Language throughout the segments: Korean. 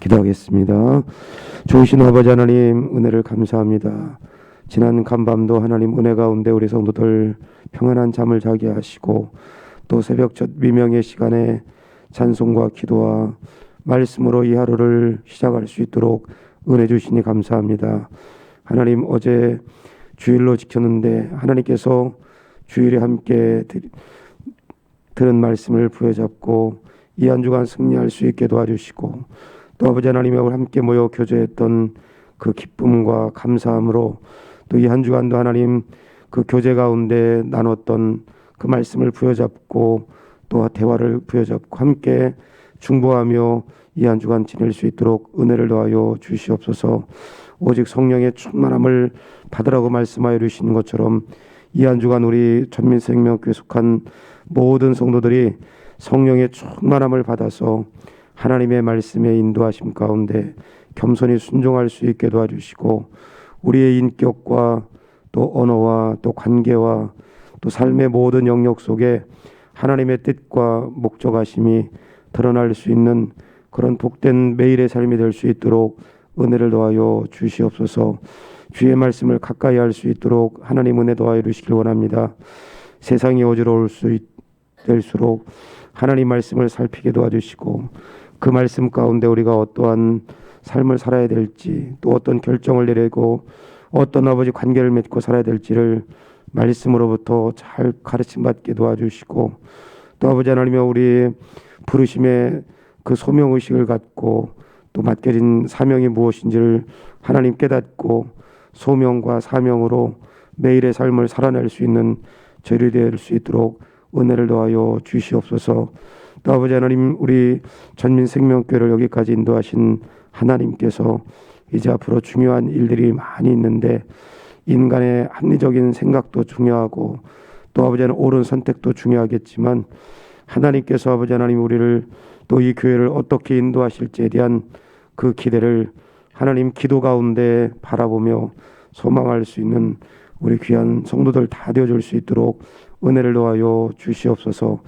기도하겠습니다. 좋으신 아버지 하나님, 은혜를 감사합니다. 지난 간밤도 하나님 은혜 가운데 우리 성도들 평안한 잠을 자게 하시고, 또 새벽 첫 미명의 시간에 찬송과 기도와 말씀으로 이 하루를 시작할 수 있도록 은혜 주시니 감사합니다. 하나님, 어제 주일로 지켰는데 하나님께서 주일에 함께 들은 말씀을 부여잡고 이 한 주간 승리할 수 있게 도와주시고, 또 아버지 하나님하고 함께 모여 교제했던 그 기쁨과 감사함으로 또 이 한 주간도 하나님 그 교제 가운데 나눴던 그 말씀을 부여잡고 또 대화를 부여잡고 함께 중보하며 이 한 주간 지낼 수 있도록 은혜를 더하여 주시옵소서. 오직 성령의 충만함을 받으라고 말씀하여 주시는 것처럼 이 한 주간 우리 전민생명교회 속한 모든 성도들이 성령의 충만함을 받아서 하나님의 말씀에 인도하심 가운데 겸손히 순종할 수 있게 도와주시고, 우리의 인격과 또 언어와 또 관계와 또 삶의 모든 영역 속에 하나님의 뜻과 목적하심이 드러날 수 있는 그런 복된 매일의 삶이 될 수 있도록 은혜를 더하여 주시옵소서. 주의 말씀을 가까이 할 수 있도록 하나님 은혜 더하여 주시길 원합니다. 세상이 어지러울 수 될수록 하나님 말씀을 살피게 도와주시고, 그 말씀 가운데 우리가 어떠한 삶을 살아야 될지, 또 어떤 결정을 내리고 어떤 아버지 관계를 맺고 살아야 될지를 말씀으로부터 잘 가르침 받게 도와주시고, 또 아버지 하나님의 우리 부르심의 그 소명의식을 갖고 또 맡겨진 사명이 무엇인지를 하나님 깨닫고 소명과 사명으로 매일의 삶을 살아낼 수 있는 저희들이 될 수 있도록 은혜를 더하여 주시옵소서. 또 아버지 하나님, 우리 전민생명교회를 여기까지 인도하신 하나님께서 이제 앞으로 중요한 일들이 많이 있는데, 인간의 합리적인 생각도 중요하고 또 아버지 하나님 옳은 선택도 중요하겠지만, 하나님께서 아버지 하나님 우리를 또 이 교회를 어떻게 인도하실지에 대한 그 기대를 하나님 기도 가운데 바라보며 소망할 수 있는 우리 귀한 성도들 다 되어줄 수 있도록 은혜를 더하여 주시옵소서.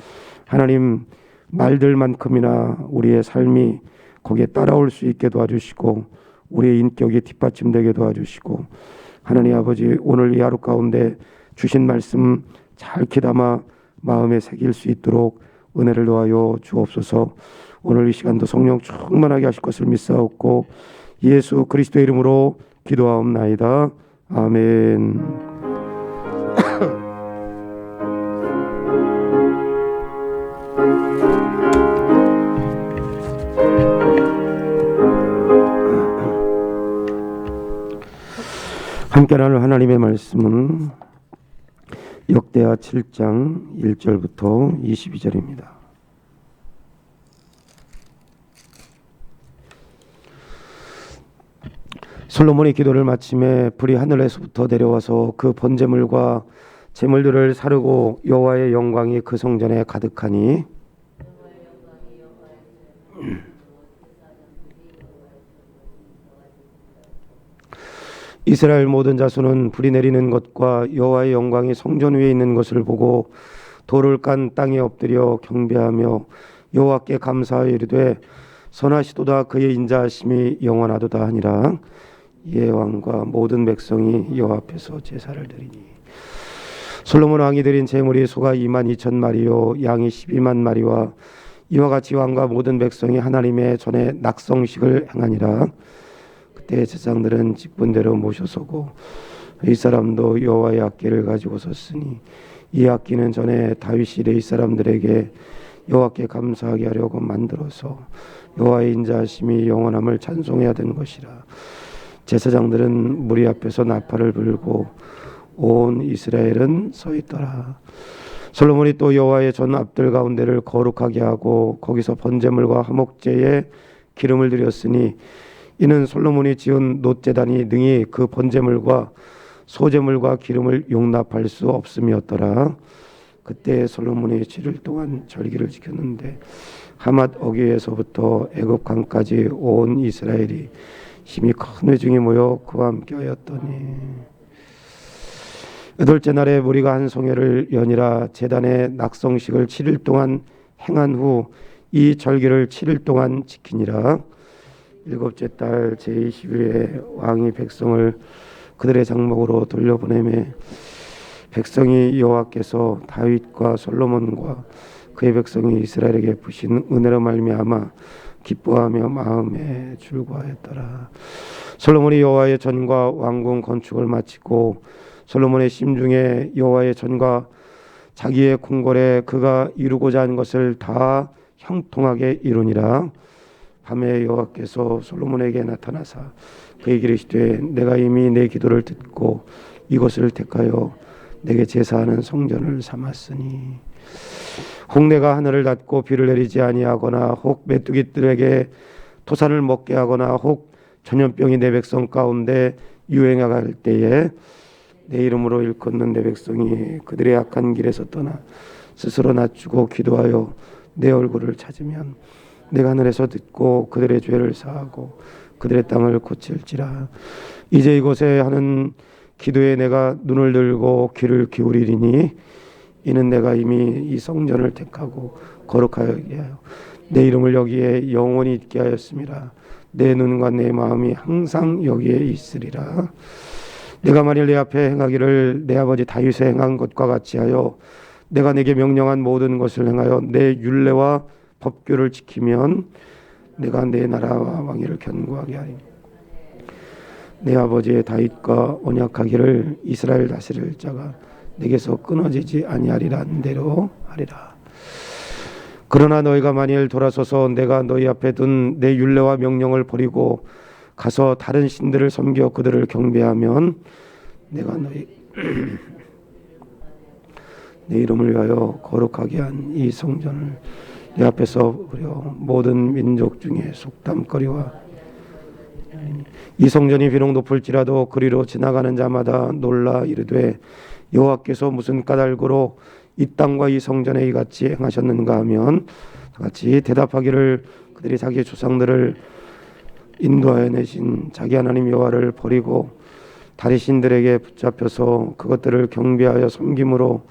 하나님, 말들만큼이나 우리의 삶이 거기에 따라올 수 있게 도와주시고, 우리의 인격이 뒷받침되게 도와주시고, 하나님 아버지, 오늘 이 하루 가운데 주신 말씀 잘 귀담아 마음에 새길 수 있도록 은혜를 더하여 주옵소서. 오늘 이 시간도 성령 충만하게 하실 것을 믿사옵고 예수 그리스도의 이름으로 기도하옵나이다. 아멘. 함께 나눌 하나님의 말씀은 역대하 7장 1절부터 22절입니다. 솔로몬이 기도를 마침에 불이 하늘에서부터 내려와서 그 번제물과 제물들을 사르고 여호와의 영광이 그 성전에 가득하니 이스라엘 모든 자손은 불이 내리는 것과 여호와의 영광이 성전 위에 있는 것을 보고 돌을 깐 땅에 엎드려 경배하며 여호와께 감사하여 이르되 선하시도다, 그의 인자하심이 영원하도다 하니라. 이에 왕과 모든 백성이 여호와 앞에서 제사를 드리니 솔로몬 왕이 드린 제물이 소가 22,000마리요 양이 12만 마리와 이와 같이 왕과 모든 백성이 하나님의 전에 낙성식을 행하니라. 그때 제사장들은 직분대로 모셔서고 이 사람도 여호와의 악기를 가지고 섰으니 이 악기는 전에 다윗이 레위 사람들에게 여호와께 감사하게 하려고 만들어서 여호와의 인자하심이 영원함을 찬송해야 된 것이라. 제사장들은 무리 앞에서 나팔을 불고 온 이스라엘은 서 있더라. 솔로몬이 또 여호와의 전 앞들 가운데를 거룩하게 하고 거기서 번제물과 화목제에 기름을 드렸으니 이는 솔로몬이 지은 놋제단이 능히 그 번제물과 소제물과 기름을 용납할 수 없음이었더라. 그때 솔로몬이 7일 동안 절기를 지켰는데 하맛 어귀에서부터 애굽 강까지 온 이스라엘이 힘이 큰 회중이 모여 그와 함께 하였더니 여덟째 날에 무리가 한 송해를 연이라 제단의 낙성식을 7일 동안 행한 후 이 절기를 7일 동안 지키니라. 일곱째 달 제20일에 왕이 백성을 그들의 장막으로 돌려보내매 백성이 여호와께서 다윗과 솔로몬과 그의 백성이 이스라엘에게 부신 은혜로 말미암아 기뻐하며 마음에 즐거워하였더라. 솔로몬이 여호와의 전과 왕궁 건축을 마치고 솔로몬의 심중에 여호와의 전과 자기의 궁궐에 그가 이루고자 한 것을 다 형통하게 이루니라. 밤에 여호와께서 솔로몬에게 나타나사 그에게 이르시되 내가 이미 내 기도를 듣고 이것을 택하여 내게 제사하는 성전을 삼았으니 혹 내가 하늘을 닫고 비를 내리지 아니하거나 혹 메뚜기들에게 토산을 먹게 하거나 혹 전염병이 내 백성 가운데 유행할 때에 내 이름으로 일컫는 내 백성이 그들의 악한 길에서 떠나 스스로 낮추고 기도하여 내 얼굴을 찾으면 내가 하늘에서 듣고 그들의 죄를 사하고 그들의 땅을 고칠지라. 이제 이곳에 하는 기도에 내가 눈을 들고 귀를 기울이리니 이는 내가 이미 이 성전을 택하고 거룩하게 하여 내 이름을 여기에 영원히 있게 하였음이라. 내 눈과 내 마음이 항상 여기에 있으리라. 내가 만일 내 앞에 행하기를 내 아버지 다윗의 행한 것과 같이 하여 내가 내게 명령한 모든 것을 행하여 내 율례와 법규를 지키면 내가 내 나라와 왕위를 견고하게 하리니 내 아버지의 다윗과 언약하기를 이스라엘 다스릴 자가 내게서 끊어지지 아니하리라 한대로 하리라. 그러나 너희가 만일 돌아서서 내가 너희 앞에 둔 내 율례와 명령을 버리고 가서 다른 신들을 섬겨 그들을 경배하면 내가 너희 내 이름을 위하여 거룩하게 한 이 성전을 내 앞에서 버려 모든 민족 중에 속담거리와 이 성전이 비록 높을지라도 그리로 지나가는 자마다 놀라 이르되 여호와께서 무슨 까닭으로 이 땅과 이 성전에 이같이 행하셨는가 하면 같이 대답하기를 그들이 자기 조상들을 인도하여 내신 자기 하나님 여호와를 버리고 다리 신들에게 붙잡혀서 그것들을 경배하여 섬김으로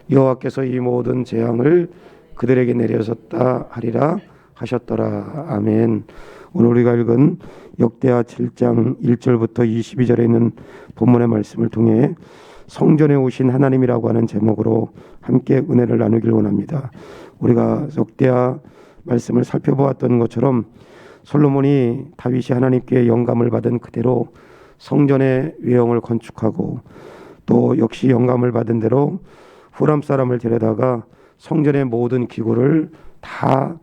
여호와께서 이 모든 재앙을 그들에게 내려졌다 하리라 하셨더라. 아멘. 오늘 우리가 읽은 역대하 7장 1절부터 22절에 있는 본문의 말씀을 통해 성전에 오신 하나님이라고 하는 제목으로 함께 은혜를 나누길 원합니다. 우리가 역대하 말씀을 살펴보았던 것처럼 솔로몬이 다윗이 하나님께 영감을 받은 그대로 성전의 외형을 건축하고 또 역시 영감을 받은 대로 후람 사람을 데려다가 성전의 모든 기구를 다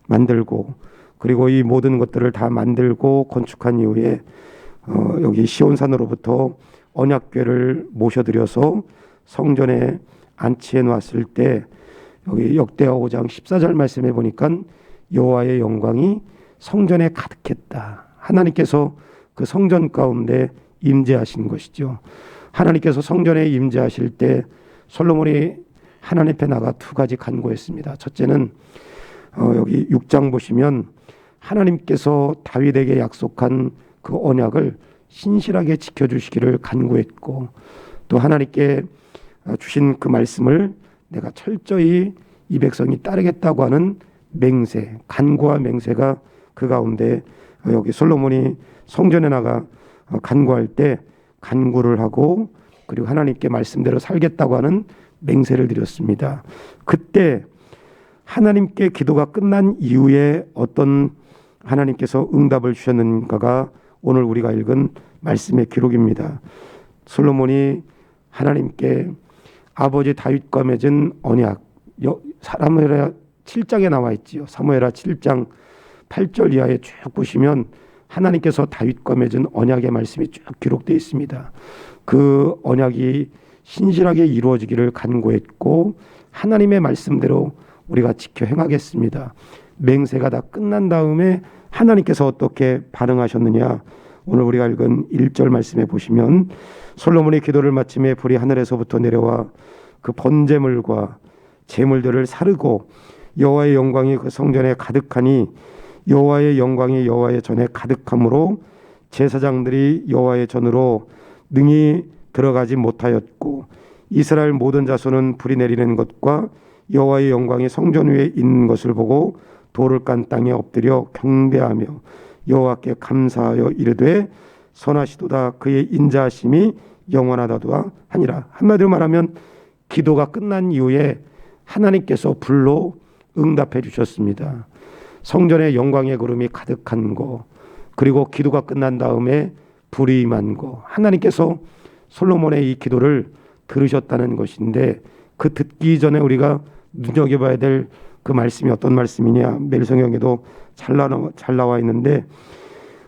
만들고 그리고 이 모든 것들을 다 만들고 건축한 이후에 여기 시온산으로부터 언약궤를 모셔들여서 성전에 안치해 놨을 때 여기 역대하 5장 14절 말씀해 보니까 여호와의 영광이 성전에 가득했다. 하나님께서 그 성전 가운데 임재하신 것이죠. 하나님께서 성전에 임재하실 때 솔로몬이 하나님 앞에 나가 두 가지 간구했습니다. 첫째는 여기 6장 보시면 하나님께서 다윗에게 약속한 그 언약을 신실하게 지켜주시기를 간구했고 또 하나님께 주신 그 말씀을 내가 철저히 이 백성이 따르겠다고 하는 맹세, 간구와 맹세가 그 가운데 여기 솔로몬이 성전에 나가 간구할 때 간구를 하고 그리고 하나님께 말씀대로 살겠다고 하는 맹세를 드렸습니다. 그때 하나님께 기도가 끝난 이후에 어떤 하나님께서 응답을 주셨는가가 오늘 우리가 읽은 말씀의 기록입니다. 솔로몬이 하나님께 아버지 다윗과 맺은 언약, 사무엘하 7장에 나와 있지요. 사무엘하 7장 8절 이하에 쭉 보시면 하나님께서 다윗과 맺은 언약의 말씀이 쭉 기록되어 있습니다. 그 언약이 신실하게 이루어지기를 간구했고 하나님의 말씀대로 우리가 지켜 행하겠습니다. 맹세가 다 끝난 다음에 하나님께서 어떻게 반응하셨느냐, 오늘 우리가 읽은 1절 말씀에 보시면 솔로몬이 기도를 마침에 불이 하늘에서부터 내려와 그 번제물과 제물들을 사르고 여호와의 영광이 그 성전에 가득하니 여호와의 영광이 여호와의 전에 가득함으로 제사장들이 여호와의 전으로 능히 들어가지 못하였고 이스라엘 모든 자손은 불이 내리는 것과 여호와의 영광이 성전 위에 있는 것을 보고 돌을 깐 땅에 엎드려 경배하며 여호와께 감사하여 이르되 선하시도다 그의 인자하심이 영원하다도다 하니라. 한마디로 말하면 기도가 끝난 이후에 하나님께서 불로 응답해 주셨습니다. 성전에 영광의 구름이 가득한 거, 그리고 기도가 끝난 다음에 불이 임한 거, 하나님께서 솔로몬의 이 기도를 들으셨다는 것인데, 그 듣기 전에 우리가 눈여겨봐야 될 그 말씀이 어떤 말씀이냐, 매일 성경에도 잘 나와 있는데,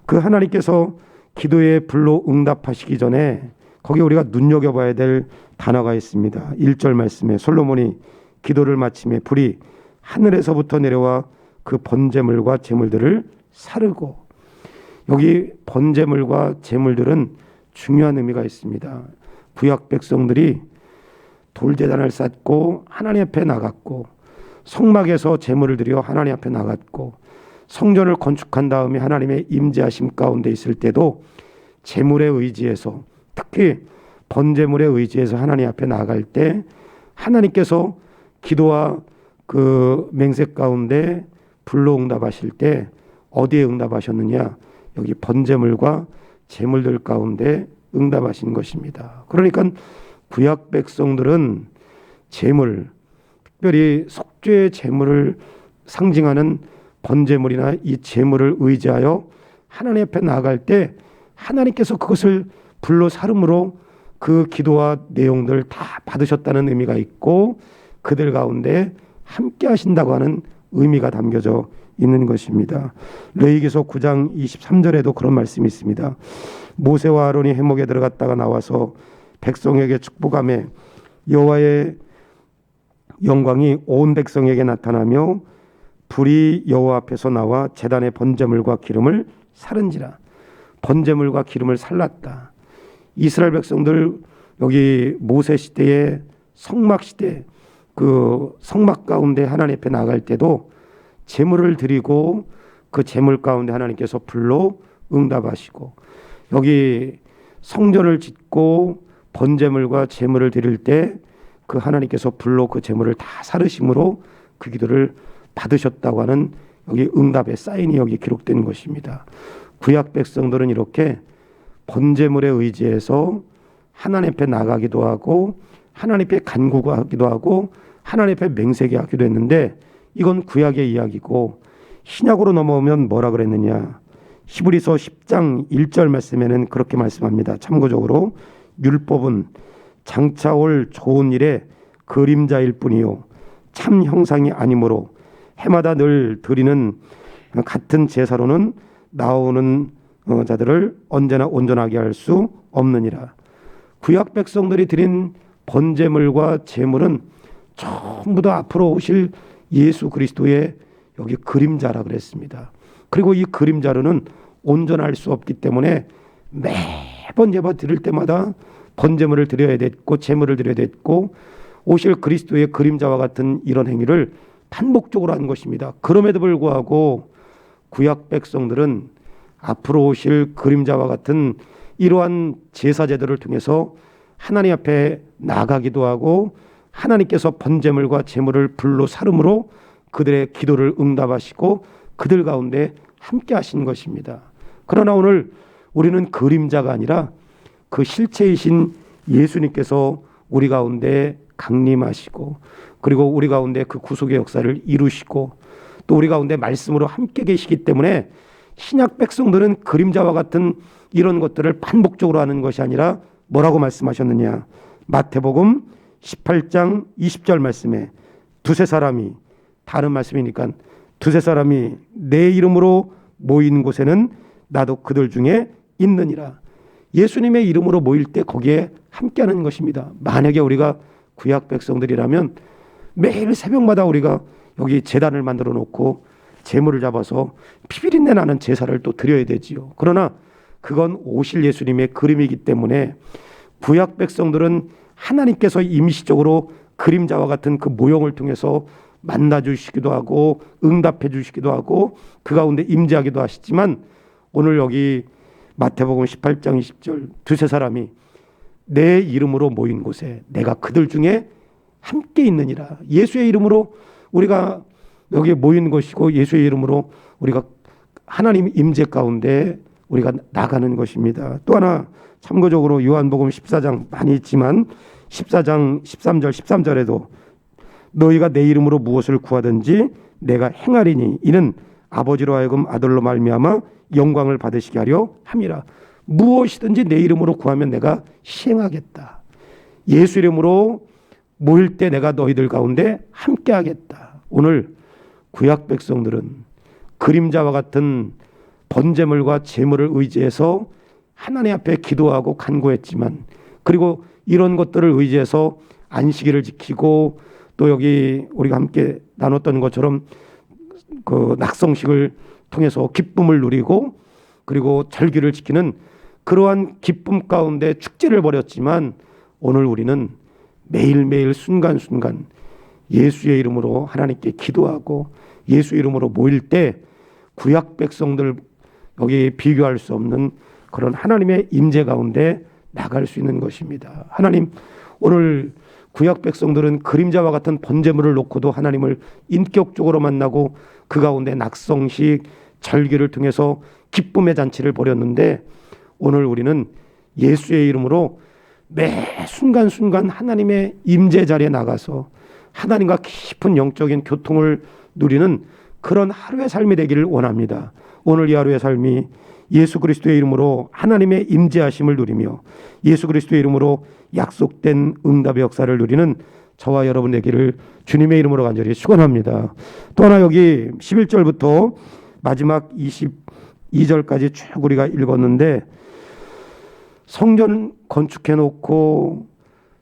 그 하나님께서 기도에 불로 응답하시기 전에 거기에 우리가 눈여겨봐야 될 단어가 있습니다. 1절 말씀에 솔로몬이 기도를 마침에 불이 하늘에서부터 내려와 그 번제물과 제물들을 사르고, 여기 번제물과 제물들은 중요한 의미가 있습니다. 구약 백성들이 돌제단을 쌓고 하나님 앞에 나갔고, 성막에서 제물을 드려 하나님 앞에 나갔고, 성전을 건축한 다음에 하나님의 임재하심 가운데 있을 때도 제물에 의지해서, 특히 번제물에 의지해서 하나님 앞에 나갈 때 하나님께서 기도와 그 맹세 가운데 불로 응답하실 때 어디에 응답하셨느냐? 여기 번제물과 제물들 가운데 응답하신 것입니다. 그러니까 구약 백성들은 제물, 특별히 속죄의 제물을 상징하는 번제물이나 이 제물을 의지하여 하나님 앞에 나아갈 때 하나님께서 그것을 불로 사름으로 그 기도와 내용들 다 받으셨다는 의미가 있고, 그들 가운데 함께 하신다고 하는 의미가 담겨져 있는 것입니다. 레위기서 9장 23절에도 그런 말씀이 있습니다. 모세와 아론이 회목에 들어갔다가 나와서 백성에게 축복하며 여호와의 영광이 온 백성에게 나타나며 불이 여호와 앞에서 나와 제단의 번제물과 기름을 사른지라. 번제물과 기름을 살랐다. 이스라엘 백성들, 여기 모세 시대의 성막 시대, 그 성막 가운데 하나님 앞에 나갈 때도 제물을 드리고 그 제물 가운데 하나님께서 불로 응답하시고, 여기 성전을 짓고 번제물과 제물을 드릴 때 그 하나님께서 불로 그 제물을 다 사르심으로 그 기도를 받으셨다고 하는 여기 응답의 사인이 여기 기록된 것입니다. 구약 백성들은 이렇게 번제물에 의지해서 하나님 앞에 나가기도 하고 하나님 앞에 간구하기도 하고 하나님 앞에 맹세게 하기도 했는데, 이건 구약의 이야기고, 신약으로 넘어오면 뭐라 그랬느냐? 히브리서 10장 1절 말씀에는 그렇게 말씀합니다. 참고적으로 율법은 장차 올 좋은 일의 그림자일 뿐이요 참 형상이 아니므로 해마다 늘 드리는 같은 제사로는 나오는 자들을 언제나 온전하게 할 수 없느니라. 구약 백성들이 드린 번제물과 제물은 전부 다 앞으로 오실 예수 그리스도의 여기 그림자라 그랬습니다. 그리고 이 그림자로는 온전할 수 없기 때문에 매번 예배 드릴 때마다 번제물을 드려야 됐고 제물을 드려야 됐고, 오실 그리스도의 그림자와 같은 이런 행위를 반복적으로 한 것입니다. 그럼에도 불구하고 구약 백성들은 앞으로 오실 그림자와 같은 이러한 제사 제도를 통해서 하나님 앞에 나가기도 하고, 하나님께서 번제물과 제물을 불로 사름으로 그들의 기도를 응답하시고 그들 가운데 함께 하신 것입니다. 그러나 오늘 우리는 그림자가 아니라 그 실체이신 예수님께서 우리 가운데 강림하시고, 그리고 우리 가운데 그 구속의 역사를 이루시고, 또 우리 가운데 말씀으로 함께 계시기 때문에 신약 백성들은 그림자와 같은 이런 것들을 반복적으로 하는 것이 아니라 뭐라고 말씀하셨느냐? 마태복음 18장 20절 말씀에 두세 사람이, 다른 말씀이니까 두세 사람이 내 이름으로 모인 곳에는 나도 그들 중에 있느니라. 예수님의 이름으로 모일 때 거기에 함께하는 것입니다. 만약에 우리가 구약 백성들이라면 매일 새벽마다 우리가 여기 제단을 만들어 놓고 제물을 잡아서 피비린내 나는 제사를 또 드려야 되지요. 그러나 그건 오실 예수님의 그림이기 때문에 구약 백성들은 하나님께서 임시적으로 그림자와 같은 그 모형을 통해서 만나 주시기도 하고 응답해 주시기도 하고 그 가운데 임재하기도 하시지만, 오늘 여기 마태복음 18장 20절 두세 사람이 내 이름으로 모인 곳에 내가 그들 중에 함께 있느니라. 예수의 이름으로 우리가 여기에 모인 것이고 예수의 이름으로 우리가 하나님 임재 가운데 우리가 나가는 것입니다. 또 하나 참고적으로 요한복음 14장 많이 있지만 14장 13절 13절에도 너희가 내 이름으로 무엇을 구하든지 내가 행하리니 이는 아버지로 하여금 아들로 말미암아 영광을 받으시게 하려 함이라. 무엇이든지 내 이름으로 구하면 내가 시행하겠다. 예수 이름으로 모일 때 내가 너희들 가운데 함께 하겠다. 오늘 구약 백성들은 그림자와 같은 번제물과 제물을 의지해서 하나님 앞에 기도하고 간구했지만, 그리고 이런 것들을 의지해서 안식일을 지키고 또 여기 우리가 함께 나눴던 것처럼 그 낙성식을 통해서 기쁨을 누리고 그리고 절기를 지키는 그러한 기쁨 가운데 축제를 벌였지만, 오늘 우리는 매일매일 순간순간 예수의 이름으로 하나님께 기도하고 예수 이름으로 모일 때 구약 백성들 여기 비교할 수 없는 그런 하나님의 임재 가운데 나갈 수 있는 것입니다. 하나님, 오늘 구약 백성들은 그림자와 같은 번제물을 놓고도 하나님을 인격적으로 만나고 그 가운데 낙성식, 절기를 통해서 기쁨의 잔치를 벌였는데, 오늘 우리는 예수의 이름으로 매 순간순간 하나님의 임재 자리에 나가서 하나님과 깊은 영적인 교통을 누리는 그런 하루의 삶이 되기를 원합니다. 오늘 이 하루의 삶이 예수 그리스도의 이름으로 하나님의 임재하심을 누리며 예수 그리스도의 이름으로 약속된 응답의 역사를 누리는 저와 여러분 되기를 주님의 이름으로 간절히 축원합니다. 또 하나 여기 11절부터 마지막 22절까지 쭉 우리가 읽었는데, 성전 건축해 놓고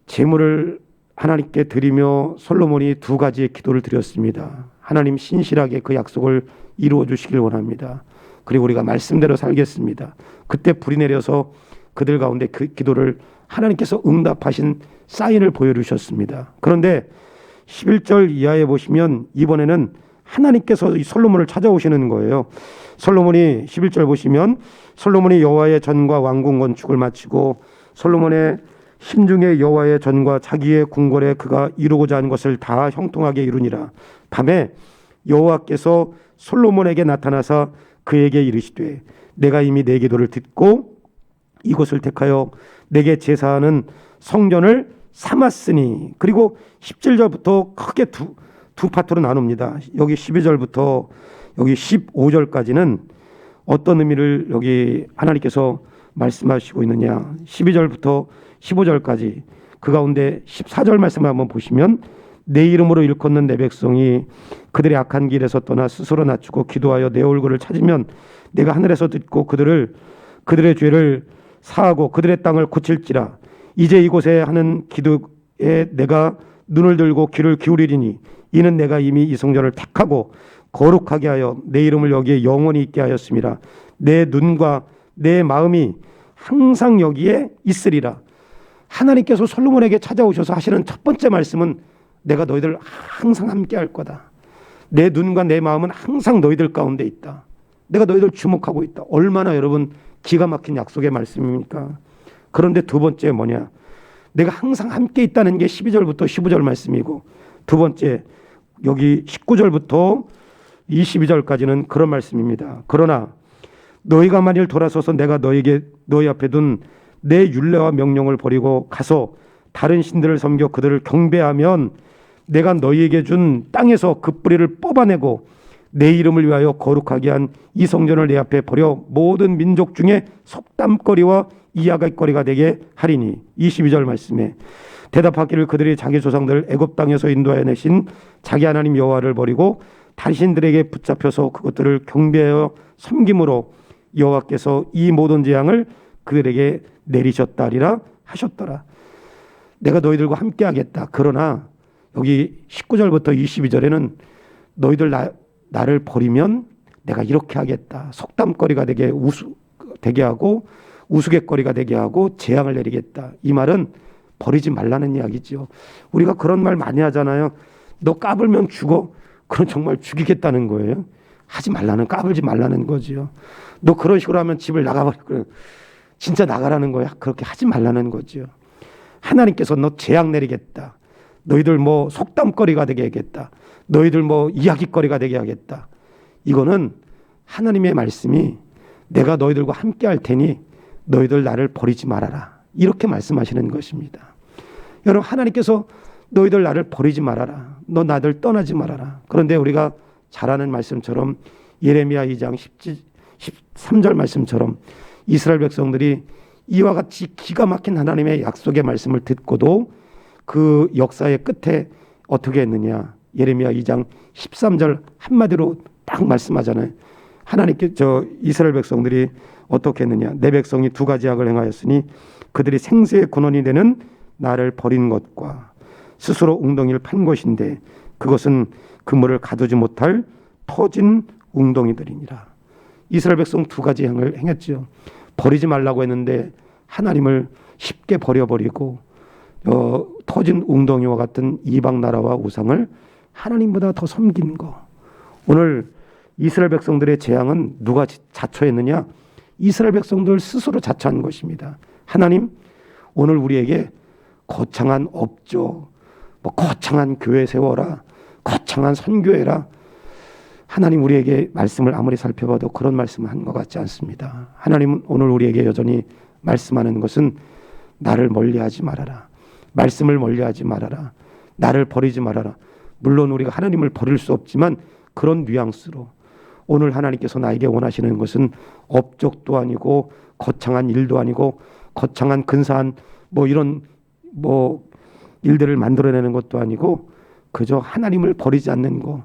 제물을 하나님께 드리며 솔로몬이 두 가지의 기도를 드렸습니다. 하나님 신실하게 그 약속을 이루어 주시길 원합니다. 그리고 우리가 말씀대로 살겠습니다. 그때 불이 내려서 그들 가운데 그 기도를 하나님께서 응답하신 사인을 보여주셨습니다. 그런데 11절 이하에 보시면 이번에는 하나님께서 이 솔로몬을 찾아오시는 거예요. 솔로몬이 11절 보시면 솔로몬이 여호와의 전과 왕궁 건축을 마치고 솔로몬의 심중에 여호와의 전과 자기의 궁궐에 그가 이루고자 하는 것을 다 형통하게 이루니라. 밤에 여호와께서 솔로몬에게 나타나사 그에게 이르시되 내가 이미 내 기도를 듣고 이곳을 택하여 내게 제사하는 성전을 삼았으니. 그리고 17절부터 크게 두 파트로 나눕니다. 여기 12절부터 여기 15절까지는 어떤 의미를 여기 하나님께서 말씀하시고 있느냐. 12절부터 15절까지 그 가운데 14절 말씀을 한번 보시면, 내 이름으로 일컫는 내 백성이 그들의 악한 길에서 떠나 스스로 낮추고 기도하여 내 얼굴을 찾으면 내가 하늘에서 듣고 그들의 죄를 사하고 그들의 땅을 고칠지라. 이제 이곳에 하는 기도에 내가 눈을 들고 귀를 기울이리니 이는 내가 이미 이 성전을 택하고 거룩하게 하여 내 이름을 여기에 영원히 있게 하였음이라. 내 눈과 내 마음이 항상 여기에 있으리라. 하나님께서 솔로몬에게 찾아오셔서 하시는 첫 번째 말씀은 내가 너희들 항상 함께 할 거다. 내 눈과 내 마음은 항상 너희들 가운데 있다. 내가 너희들 주목하고 있다. 얼마나 여러분 기가 막힌 약속의 말씀입니까? 그런데 두 번째 뭐냐? 내가 항상 함께 있다는 게 12절부터 15절 말씀이고, 두 번째 여기 19절부터 22절까지는 그런 말씀입니다. 그러나 너희가 만일 돌아서서 내가 너희 앞에 둔 내 율례와 명령을 버리고 가서 다른 신들을 섬겨 그들을 경배하면 내가 너희에게 준 땅에서 그 뿌리를 뽑아내고 내 이름을 위하여 거룩하게 한 이 성전을 내 앞에 버려 모든 민족 중에 속담거리와 이야기거리가 되게 하리니. 22절 말씀에 대답하기를 그들이 자기 조상들을 애굽 땅에서 인도하여 내신 자기 하나님 여호와를 버리고 다른 신들에게 붙잡혀서 그것들을 경배하여 섬김으로 여호와께서 이 모든 재앙을 그들에게 내리셨다리라 하셨더라. 내가 너희들과 함께 하겠다. 그러나 여기 19절부터 22절에는 너희들 나를 버리면 내가 이렇게 하겠다. 속담거리가 되게 하고 우스갯거리가 되게 하고 재앙을 내리겠다. 이 말은 버리지 말라는 이야기죠. 우리가 그런 말 많이 하잖아요. 너 까불면 죽어. 그건 정말 죽이겠다는 거예요. 하지 말라는, 까불지 말라는 거지요. 너 그런 식으로 하면 집을 나가버리고 진짜 나가라는 거야. 그렇게 하지 말라는 거죠. 하나님께서 너 재앙 내리겠다. 너희들 뭐 속담거리가 되게 하겠다. 너희들 뭐 이야기거리가 되게 하겠다. 이거는 하나님의 말씀이 내가 너희들과 함께 할 테니 너희들 나를 버리지 말아라. 이렇게 말씀하시는 것입니다. 여러분, 하나님께서 너희들 나를 버리지 말아라. 너 나를 떠나지 말아라. 그런데 우리가 잘 아는 말씀처럼 예레미야 2장 13절 말씀처럼 이스라엘 백성들이 이와 같이 기가 막힌 하나님의 약속의 말씀을 듣고도 그 역사의 끝에 어떻게 했느냐. 예레미야 2장 13절 한마디로 딱 말씀하잖아요. 하나님께 이스라엘 백성들이 어떻게 했느냐. 내 백성이 두 가지 악을 행하였으니 그들이 생수의 근원이 되는 나를 버린 것과 스스로 웅덩이를 판 것인데 그것은 그물을 가두지 못할 터진 웅덩이들이니라. 이스라엘 백성 두 가지 행을 행했죠. 버리지 말라고 했는데 하나님을 쉽게 버려버리고 터진 웅덩이와 같은 이방 나라와 우상을 하나님보다 더 섬긴 거. 오늘 이스라엘 백성들의 재앙은 누가 자초했느냐? 이스라엘 백성들 스스로 자초한 것입니다. 하나님, 오늘 우리에게 거창한 업조, 거창한 교회 세워라, 거창한 선교해라. 하나님 우리에게 말씀을 아무리 살펴봐도 그런 말씀을 한 것 같지 않습니다. 하나님은 오늘 우리에게 여전히 말씀하는 것은 나를 멀리하지 말아라. 말씀을 멀리하지 말아라. 나를 버리지 말아라. 물론 우리가 하나님을 버릴 수 없지만 그런 뉘앙스로 오늘 하나님께서 나에게 원하시는 것은 업적도 아니고 거창한 일도 아니고 거창한 근사한 이런 일들을 만들어내는 것도 아니고 그저 하나님을 버리지 않는 거.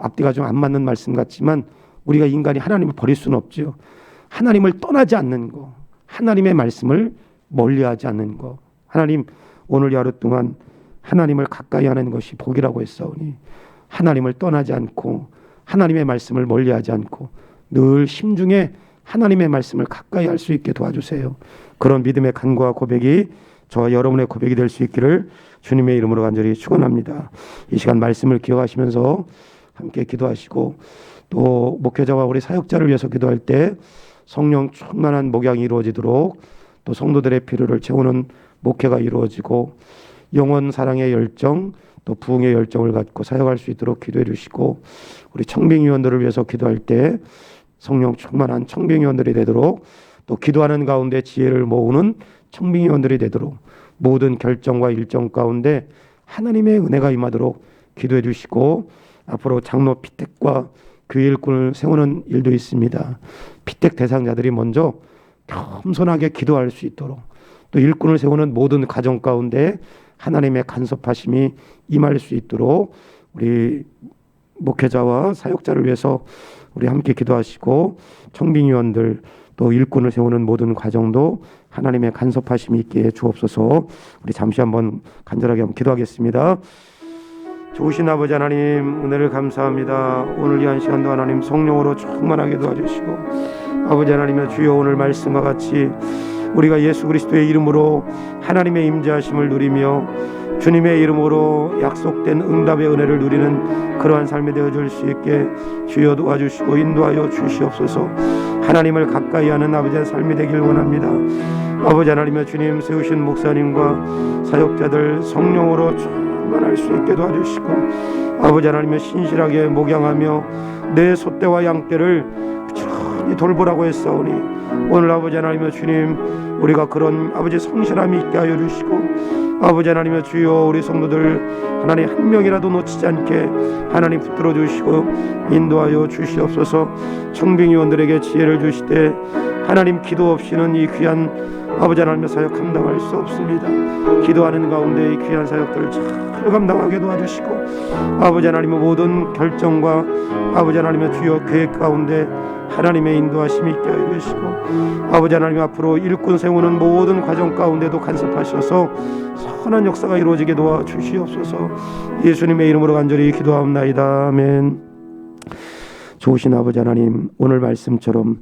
앞뒤가 좀 안 맞는 말씀 같지만 우리가 인간이 하나님을 버릴 수는 없죠. 하나님을 떠나지 않는 거. 하나님의 말씀을 멀리하지 않는 거. 하나님, 오늘 하루 동안 하나님을 가까이 하는 것이 복이라고 했사오니 하나님을 떠나지 않고 하나님의 말씀을 멀리하지 않고 늘 심중에 하나님의 말씀을 가까이 할 수 있게 도와주세요. 그런 믿음의 간구와 고백이 저와 여러분의 고백이 될 수 있기를 주님의 이름으로 간절히 축원합니다. 이 시간 말씀을 기억하시면서 함께 기도하시고 또 목회자와 우리 사역자를 위해서 기도할 때 성령 충만한 목양이 이루어지도록 또 성도들의 필요를 채우는 목회가 이루어지고 영원 사랑의 열정 또 부흥의 열정을 갖고 사역할 수 있도록 기도해 주시고 우리 청빙위원들을 위해서 기도할 때 성령 충만한 청빙위원들이 되도록 또 기도하는 가운데 지혜를 모으는 청빙위원들이 되도록 모든 결정과 일정 가운데 하나님의 은혜가 임하도록 기도해 주시고 앞으로 장로 피택과 교회 일꾼을 세우는 일도 있습니다. 피택 대상자들이 먼저 겸손하게 기도할 수 있도록 또 일꾼을 세우는 모든 가정 가운데 하나님의 간섭하심이 임할 수 있도록 우리 목회자와 사역자를 위해서 우리 함께 기도하시고 청빙위원들 또 일꾼을 세우는 모든 과정도 하나님의 간섭하심이 있게 해 주옵소서. 우리 잠시 한번 간절하게 한번 기도하겠습니다. 좋으신 아버지 하나님, 은혜를 감사합니다. 오늘 이 한 시간도 하나님 성령으로 충만하게 도와주시고 아버지 하나님의 주여 오늘 말씀과 같이 우리가 예수 그리스도의 이름으로 하나님의 임재하심을 누리며 주님의 이름으로 약속된 응답의 은혜를 누리는 그러한 삶이 되어줄 수 있게 주여 도와주시고 인도하여 주시옵소서. 하나님을 가까이 하는 아버지의 삶이 되길 원합니다. 아버지 하나님의 주님 세우신 목사님과 사역자들 성령으로 충만할 수 있게 도와주시고 아버지 하나님의 신실하게 목양하며 내 소떼와 양떼를 부지런히 돌보라고 했사오니 오늘 아버지 하나님의 주님 우리가 그런 아버지 성실함이 있게 하여 주시고 아버지 하나님의 주여 우리 성도들 하나님 한 명이라도 놓치지 않게 하나님 붙들어 주시고 인도하여 주시옵소서. 청빙위원들에게 지혜를 주시되 하나님 기도 없이는 이 귀한 아버지 하나님의 사역 감당할 수 없습니다. 기도하는 가운데 이 귀한 사역들을 잘 감당하게 도와주시고 아버지 하나님의 모든 결정과 아버지 하나님의 주여 계획 가운데 하나님의 인도하심이 있게 하여 주시고 아버지 하나님 앞으로 일꾼 세우는 모든 과정 가운데도 간섭하셔서 선한 역사가 이루어지게 도와주시옵소서. 예수님의 이름으로 간절히 기도하옵나이다. 아멘. 좋으신 아버지 하나님, 오늘 말씀처럼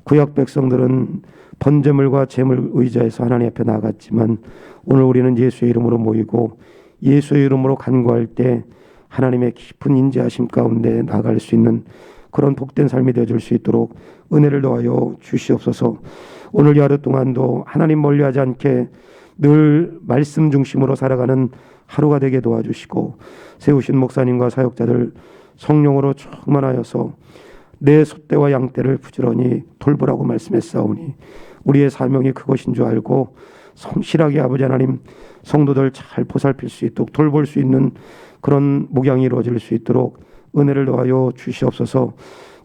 구약 백성들은 번제물과 제물 의지해서 하나님 앞에 나갔지만 오늘 우리는 예수의 이름으로 모이고 예수의 이름으로 간구할 때 하나님의 깊은 인지하심 가운데 나갈 수 있는 그런 복된 삶이 되어줄 수 있도록 은혜를 더하여 주시옵소서. 오늘 하루 동안도 하나님 멀리하지 않게 늘 말씀 중심으로 살아가는 하루가 되게 도와주시고 세우신 목사님과 사역자들 성령으로 충만하여서 내 소떼와 양떼를 부지런히 돌보라고 말씀했사오니 우리의 사명이 그것인 줄 알고 성실하게 아버지 하나님 성도들 잘 보살필 수 있도록 돌볼 수 있는 그런 목양이 이루어질 수 있도록 은혜를 더하여 주시옵소서.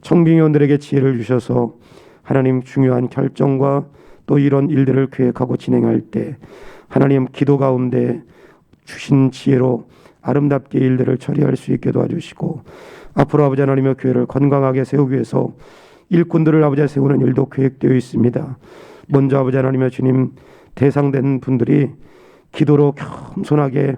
청빙위원들에게 지혜를 주셔서 하나님 중요한 결정과 또 이런 일들을 계획하고 진행할 때 하나님 기도 가운데 주신 지혜로 아름답게 일들을 처리할 수 있게 도와주시고 앞으로 아버지 하나님의 교회를 건강하게 세우기 위해서 일꾼들을 아버지 세우는 일도 계획되어 있습니다. 먼저 아버지 하나님의 주님 대상된 분들이 기도로 겸손하게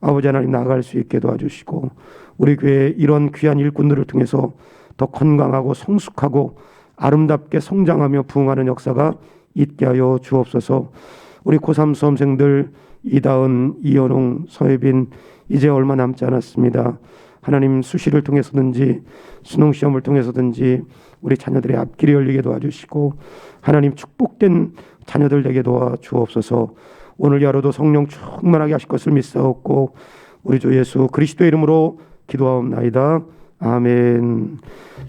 아버지 하나님 나아갈 수 있게 도와주시고 우리 교회의 이런 귀한 일꾼들을 통해서 더 건강하고 성숙하고 아름답게 성장하며 부흥하는 역사가 있게 하여 주옵소서. 우리 고3 수험생들 이다은, 이현웅, 서혜빈 이제 얼마 남지 않았습니다. 하나님 수시를 통해서든지 수능시험을 통해서든지 우리 자녀들의 앞길이 열리게 도와주시고 하나님 축복된 자녀들 되게 도와주옵소서. 오늘 하루도 성령 충만하게 하실 것을 믿사옵고 우리 주 예수 그리스도의 이름으로 기도하옵나이다. 아멘.